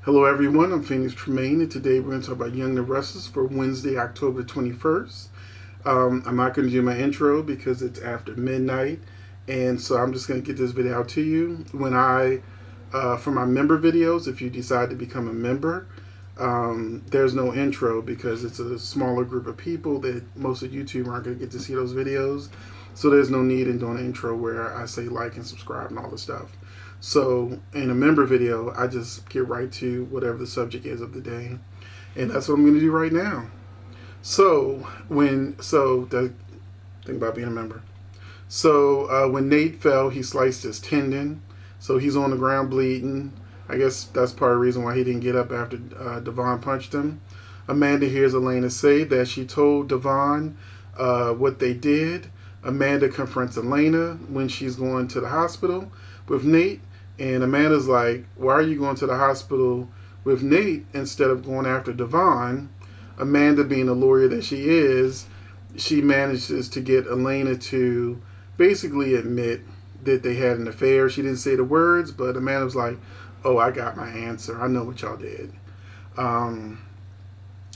Hello everyone, I'm Phoenix Tremayne, and today we're going to talk about Young and Restless for Wednesday, October 21st. I'm not going to do my intro because it's after midnight, and so I'm just going to get this video out to you. For my member videos, if you decide to become a member, there's no intro because it's a smaller group of people that most of YouTube aren't going to get to see those videos. So there's no need in doing an intro where I say like and subscribe and all this stuff. So in a member video, I just get right to whatever the subject is of the day. And that's what I'm going to do right now. The thing about being a member. When Nate fell, he sliced his tendon. So he's on the ground bleeding. I guess that's part of the reason why he didn't get up after Devon punched him. Amanda hears Elena say that she told Devon what they did. Amanda confronts Elena when she's going to the hospital with Nate. And Amanda's like, why are you going to the hospital with Nate instead of going after Devon? Amanda, being the lawyer that she is, she manages to get Elena to basically admit that they had an affair. She didn't say the words, but Amanda was like, oh, I got my answer. I know what y'all did. And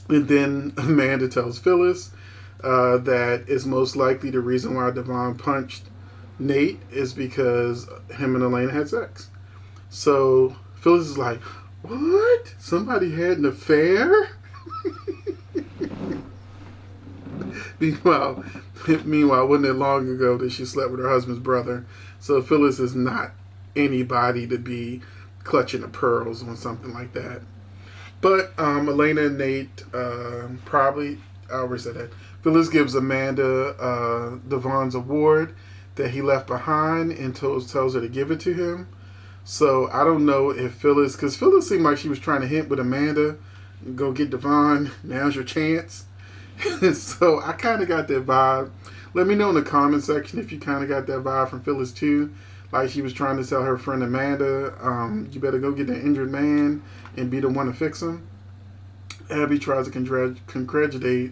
then Amanda tells Phyllis that it's most likely the reason why Devon punched Nate is because him and Elena had sex. So Phyllis is like, what? Somebody had an affair? Meanwhile, wasn't it long ago that she slept with her husband's brother? So Phyllis is not anybody to be clutching the pearls on something like that. But Elena and Nate I already said that. Phyllis gives Amanda Devon's award that he left behind and tells her to give it to him. So I don't know if Phyllis, because Phyllis seemed like she was trying to hint with Amanda, go get Devon, now's your chance. So I kind of got that vibe. Let me know in the comment section if you kind of got that vibe from Phyllis too. Like she was trying to tell her friend Amanda, you better go get the injured man and be the one to fix him. Abby tries to congratulate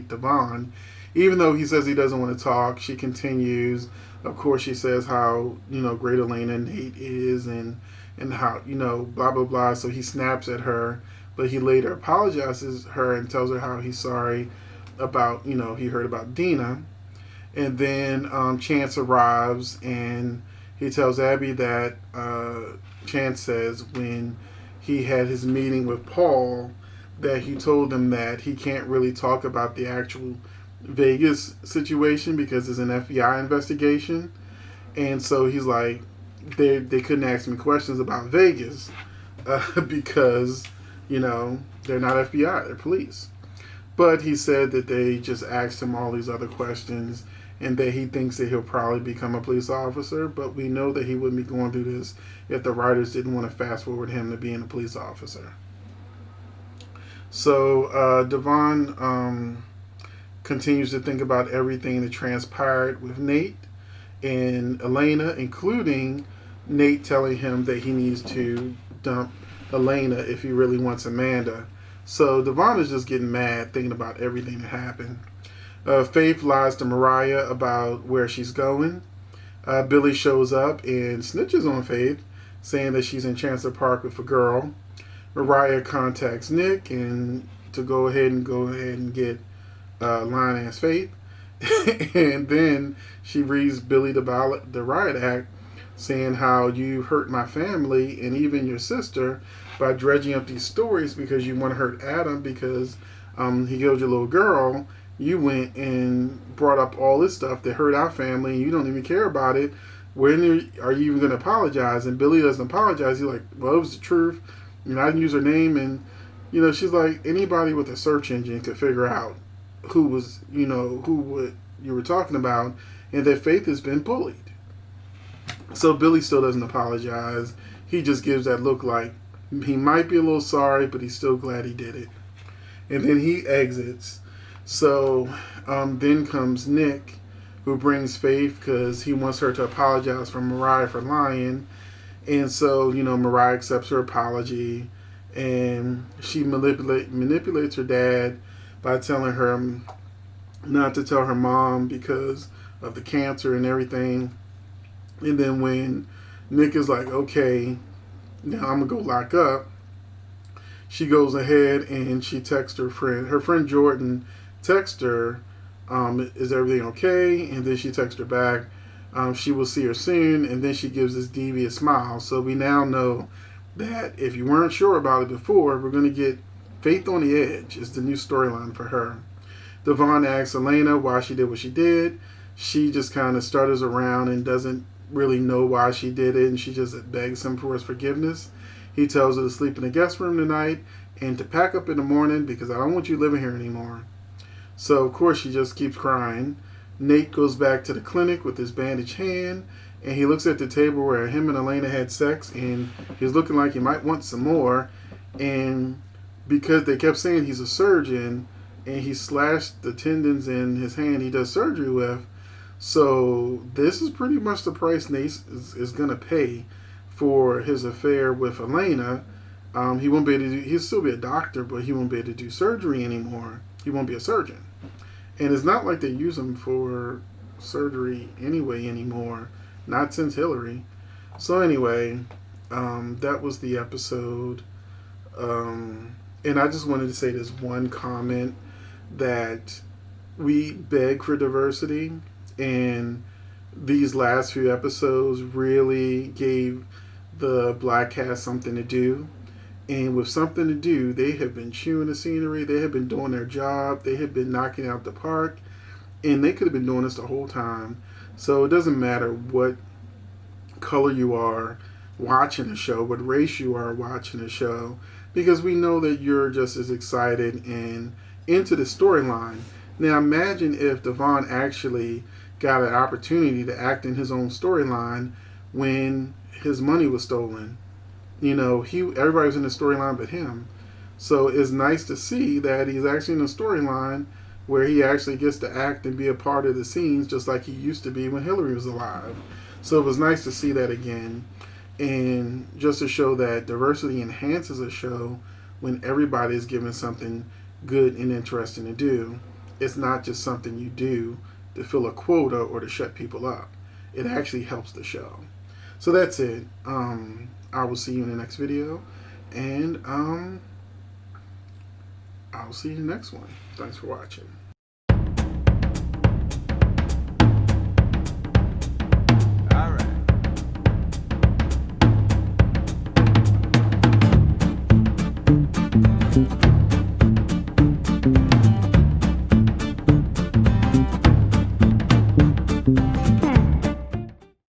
Devon. Even though he says he doesn't want to talk, she continues. Of course, she says how, great Elena and Nate is and how, blah, blah, blah. So he snaps at her, but he later apologizes her and tells her how he's sorry about, he heard about Dina. And then Chance arrives and he tells Abby that Chance says when he had his meeting with Paul that he told him that he can't really talk about the actual Vegas situation because it's an FBI investigation. And so he's like, they couldn't ask me questions about Vegas because, they're not FBI, they're police. But he said that they just asked him all these other questions and that he thinks that he'll probably become a police officer. But we know that he wouldn't be going through this if the writers didn't want to fast forward him to being a police officer. So Devon continues to think about everything that transpired with Nate and Elena, including Nate telling him that he needs to dump Elena if he really wants Amanda. So Devon is just getting mad thinking about everything that happened. Faith lies to Mariah about where she's going. Billy shows up and snitches on Faith, saying that she's in Chancellor Park with a girl. Mariah contacts Nick and to go ahead and get Lioness Faith. And then she reads Billy the riot act saying how you hurt my family and even your sister by dredging up these stories because you want to hurt Adam because he killed your little girl. You went and brought up all this stuff that hurt our family and you don't even care about it. When are you even going to apologize? And Billy doesn't apologize. He's like, well, it was the truth. I didn't use her name. And, she's like, anybody with a search engine could figure out who was, who you were talking about, and that Faith has been bullied. So Billy still doesn't apologize. He just gives that look like he might be a little sorry, but he's still glad he did it. And then he exits. So then comes Nick, who brings Faith because he wants her to apologize for Mariah for lying. And so, Mariah accepts her apology, and she manipulates her dad by telling her not to tell her mom because of the cancer and everything. And then when Nick is like, okay, Now I'm gonna go lock up. She goes ahead and she texts her friend. Her friend Jordan texts her, "Is everything okay?" And then she texts her back, "She will see her soon." And then she gives this devious smile. So we now know that if you weren't sure about it before, we're going to get Faith on the Edge. Is the new storyline for her. Devon asks Elena why she did what she did. She just kind of stutters around and doesn't really know why she did it, and she just begs him for his forgiveness. He tells her to sleep in the guest room tonight and to pack up in the morning because I don't want you living here anymore. So, of course, she just keeps crying. Nate goes back to the clinic with his bandaged hand, and he looks at the table where him and Elena had sex, and he's looking like he might want some more. And because they kept saying he's a surgeon, and he slashed the tendons in his hand he does surgery with, so this is pretty much the price Nate is going to pay for his affair with Elena. He won't be able to do, he'll still be a doctor, but he won't be able to do surgery anymore. He won't be a surgeon. And it's not like they use him for surgery anyway anymore. Not since Hillary. So anyway, that was the episode. And I just wanted to say this one comment, that we beg for diversity, and these last few episodes really gave the black cast something to do. And with something to do, they have been chewing the scenery. They have been doing their job. They have been knocking out the park. And they could have been doing this the whole time. So it doesn't matter what color you are watching the show, what race you are watching the show, because we know that you're just as excited and into the storyline. Now imagine if Devon actually got an opportunity to act in his own storyline when his money was stolen. You know, everybody was in the storyline but him. So it's nice to see that he's actually in a storyline where he actually gets to act and be a part of the scenes just like he used to be when Hillary was alive. So it was nice to see that again. And just to show that diversity enhances a show when everybody is given something good and interesting to do. It's not just something you do to fill a quota or to shut people up. It actually helps the show. So that's it. I will see you in the next video, and I'll see you in the next one. Thanks for watching.